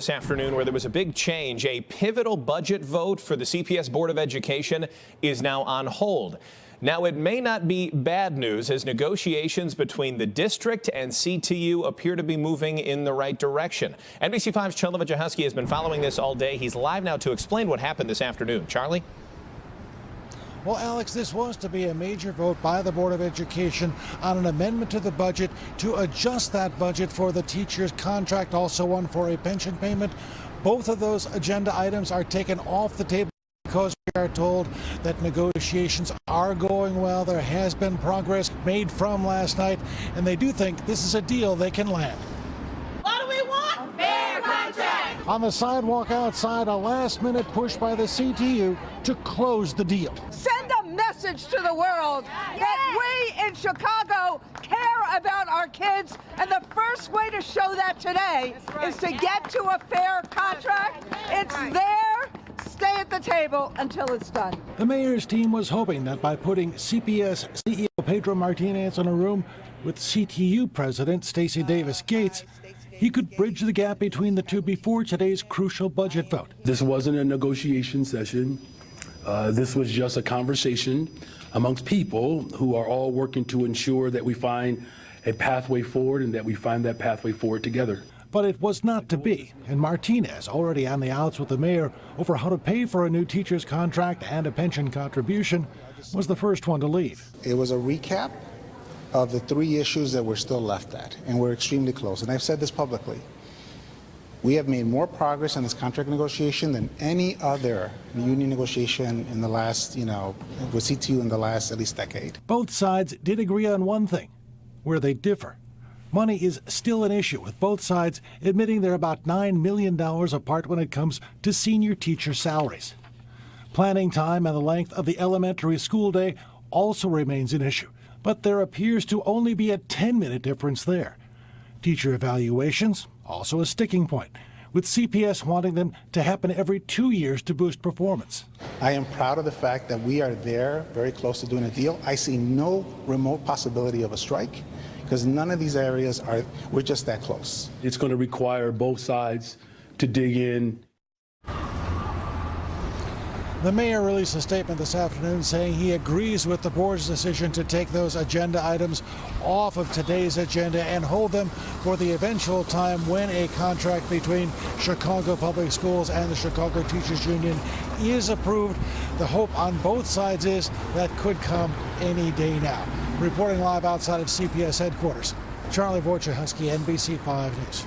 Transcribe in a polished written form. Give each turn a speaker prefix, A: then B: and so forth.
A: This afternoon, where there was a big change, a pivotal budget vote for the CPS Board of Education is now on hold. Now, it may not be bad news, as negotiations between the district and CTU appear to be moving in the right direction. NBC5's Charlie Wojciechowski has been following this all day. He's live now to explain what happened this afternoon. Charlie?
B: Well, Alex, this was to be a major vote by the Board of Education on an amendment to the budget to adjust that budget for the teacher's contract, also one for a pension payment. Both of those agenda items are taken off the table because we are told that negotiations are going well. There has been progress made from last night, and they do think this is a deal they can land.
C: What do we want? A fair contract!
B: On the sidewalk outside, a last-minute push by the CTU to close the deal.
C: Send a message to the world that we in Chicago care about our kids, and the first way to show that today is to get to a fair contract. It's there. Stay at the table until it's done.
B: The mayor's team was hoping that by putting CPS CEO Pedro Martinez in a room with CTU President Stacey Davis Gates, he could bridge the gap between the two before today's crucial budget vote.
D: This wasn't a negotiation session. This was just a conversation amongst people who are all working to ensure that we find a pathway forward and that we find that pathway forward together.
B: But it was not to be, and Martinez, already on the outs with the mayor over how to pay for a new teacher's contract and a pension contribution, was the first one to leave.
E: It was a recap of the three issues that we're still left at, and we're extremely close. And I've said this publicly. We have made more progress in this contract negotiation than any other union negotiation in the last, with CTU in the last at least decade.
B: Both sides did agree on one thing, where they differ. Money is still an issue, with both sides admitting they're about $9 million apart when it comes to senior teacher salaries. Planning time and the length of the elementary school day also remains an issue, but there appears to only be a 10-minute difference there. Teacher evaluations, also a sticking point, with CPS wanting them to happen every 2 years to boost performance.
E: I am proud of the fact that we are there, very close to doing a deal. I see no remote possibility of a strike, because none of these areas we're just that close.
D: It's going to require both sides to dig in.
B: The mayor released a statement this afternoon saying he agrees with the board's decision to take those agenda items off of today's agenda and hold them for the eventual time when a contract between Chicago Public Schools and the Chicago Teachers Union is approved. The hope on both sides is that could come any day now. Reporting live outside of CPS headquarters, Charlie Wojciechowski, NBC5 News.